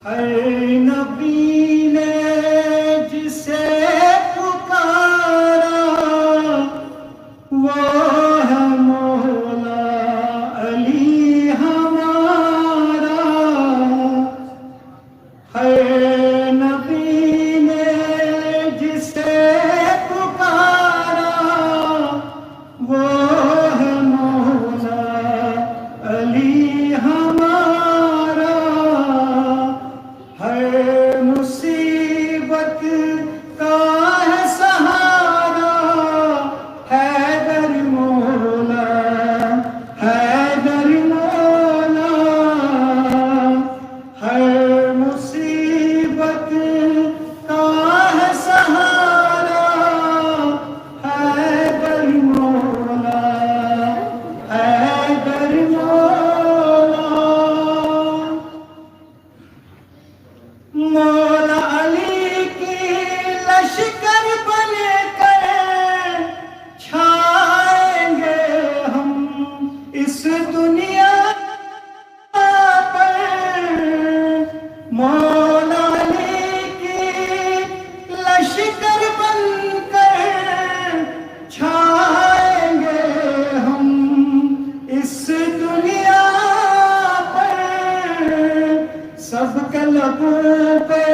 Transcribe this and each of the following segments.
ہر نبی نے جسے پکارا وہ ہے مولا علی ہمارا. ہر نبی نے جسے پکارا وہ ہے مولا علی ہمارا. ہر مصیبت کا ہے سہارا حیدر مولا حیدر مولا. ہر مصیبت کا ہے سہارا حیدر مولا حیدر مولا. مولا علی کی لشکر بن کر چھائیں گے ہم اس دنیا پر. مولا علی کی لشکر بن کر چھائیں گے ہم اس دنیا پر. سب کے لبوں پہ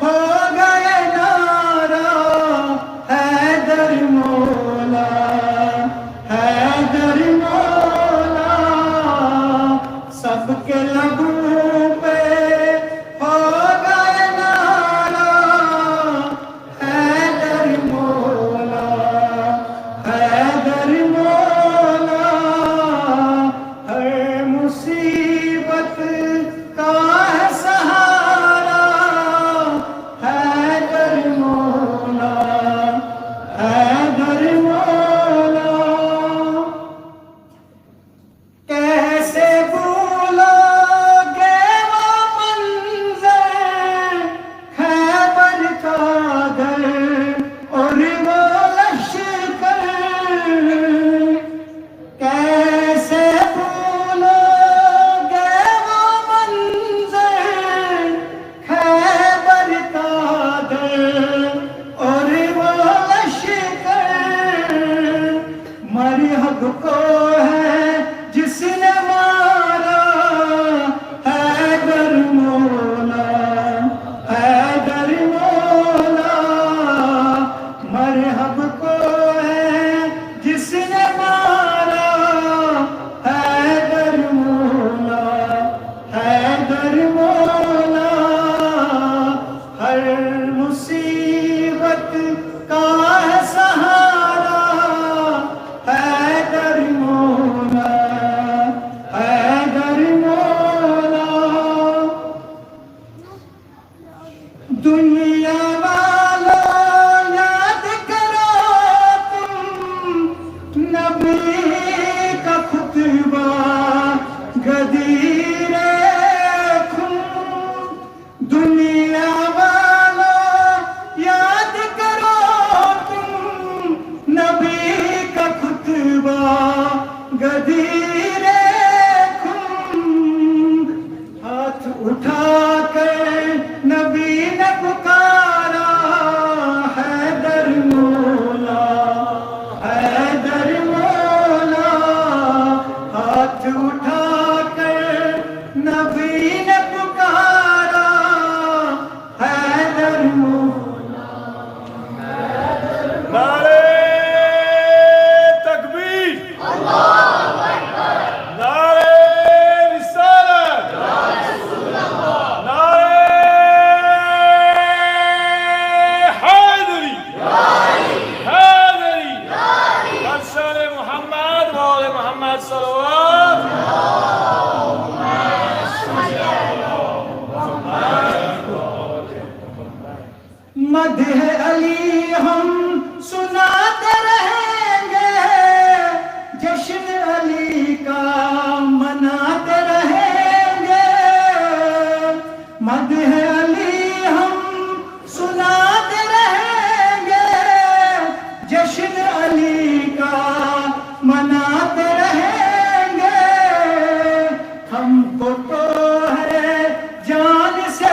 ہو گئے نعرہ حیدر مولا حیدر مولا. سب کے لبوں پہ ہو گئے نعرہ حیدر مولا حیدر مولا. ہر مصیبت کا ہے سہارا حیدر مولا حیدر مولا. کیسے بھولو گے وہ منظر خیبر کا در اور وہ لشکر. کیسے بھولو گے وہ منظر خیبر کا در اور وہ لشکر. مرحب کو ہے جس نے مارا حیدر مولا حیدر مولا. مرحب کو ہے جس نے مارا حیدر مولا حیدر مولا. ہر مصیبت کا ہے سہارا حیدر مولا حیدر مولا. دنیا والوں یاد کرو تم نبی کا خطبہ غدیر خون. دنیا والوں یاد کرو تم نبی کا خطبہ غدیر خون. ہاتھ اٹھا کر نبی نے پکارا حیدر مولا حیدر مولا. ہاتھ اٹھا کر نبی نے پکارا حیدر مولا. نعرے تکبیر نعرے رسالت نعرے حیدری حیدری برسال محمد و آل محمد صلوات. مدح علی ہم سناتے رہیں گے جشن علی کا مناتے رہیں گے. مدح علی ہم سناتے رہیں گے جشن علی کا مناتے رہیں گے. ہم کو تو ہے جان سے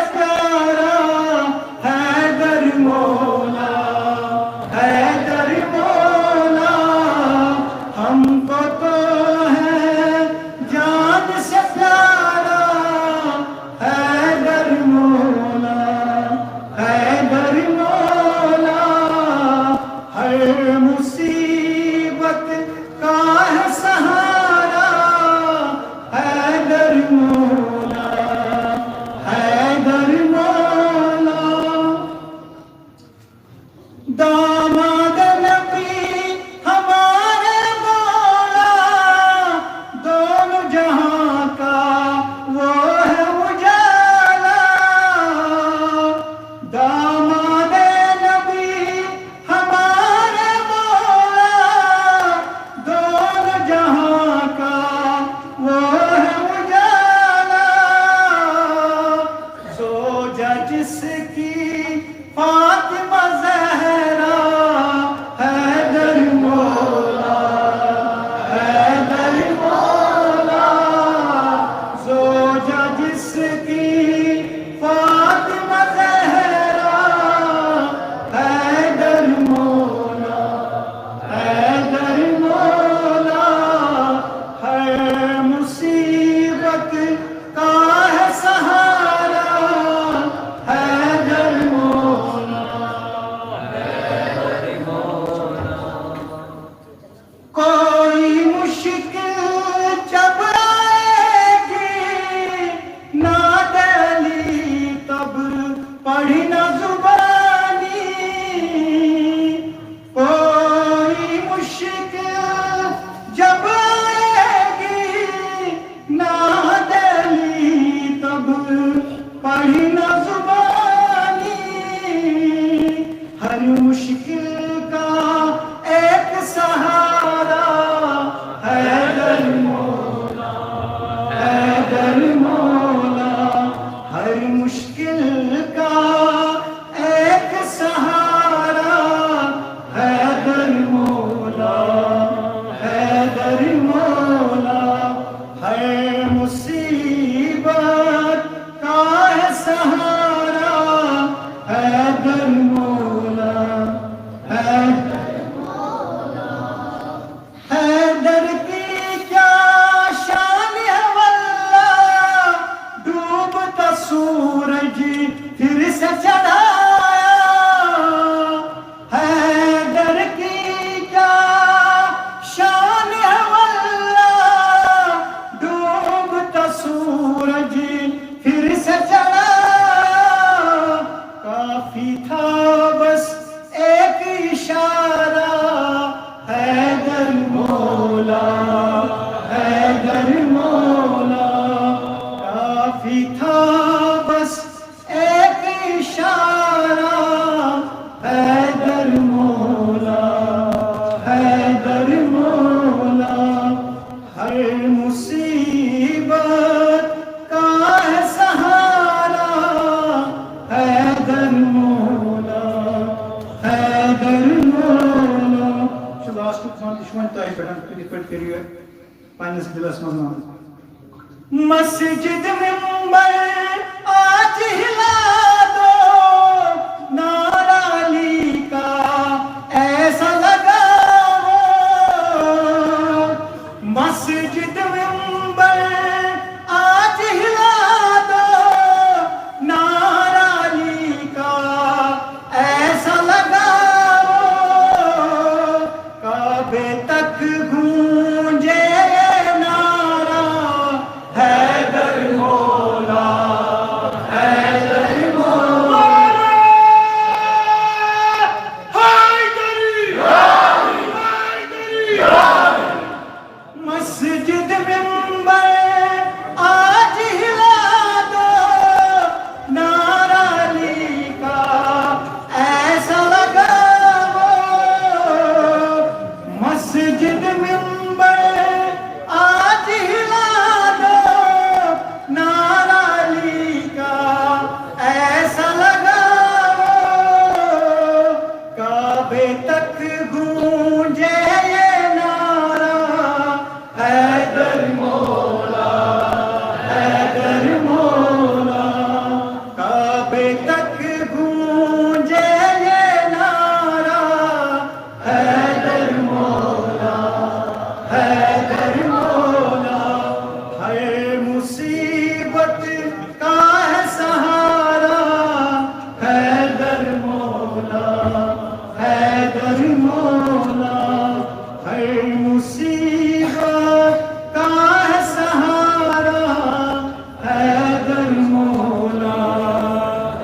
جس کی فاطمہ زہرا حیدر مولا حیدر مولا زوجہ جس کی فاطمہ زہرا حیدر مولا حیدر مولا ہر مصیبت کا ہے سہارا حیدر مولا حیدر مولا کوئی مشکل جب آئے گی نادلی تب پڑھنا زبانی کوئی مشکل جب آئے گی نادلی تب پڑھنا زبانی ہر مشکل کا ایک سہارا حیدر مولا حیدر مولا ہر مشکل کا ایک سہارا حیدر مولا حیدر مولا ہر مصیبت کا ہے سہارا حیدر مولا حیدر کی کیا شان ہے واللہ ڈوبتا سورج پھر سے چڑھایا حیدر کی کیا شان ہے واللہ ڈوبتا سورج پھر سے چڑھایا کافی تھا بس ایک اشارہ حیدر مولا حیدر مولا کافی تھا بس ایک اشارہ حیدر مولا حیدر مولا ہر مصیبت کا ہے سہارا حیدر مولا حیدر مولا لاسٹ دشمن تاہی پہ کت پہ کریو پانس دلس مزمان مسجد منبر آج ہلا دو نعرہ علی کا ایسا لگاؤ مسجد منبر آج ہلا دو نعرہ علی کا ایسا لگاؤ کعبے تک گونجے نعرہ حیدر مولا حیدر مولا مسجد منبر آج ہلا دو نعرہ علی کا ایسا لگاؤ مسجد منبر آج ہلا دو نعرہ علی کا ایسا لگاؤ کعبے تک گونجے یہ نعرہ حیدر مولا حیدر مولا کعبے تک گونجے یہ نعرہ حیدر مولا حیدر مولا ہر مصیبت کا ہے سہارا حیدر مولا حیدر مولا ہر مصیبت کا ہے سہارا حیدر مولا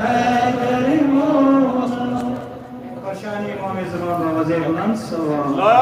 حیدر مولا پرشانی امام زمان وزیر بلند صلی اللہ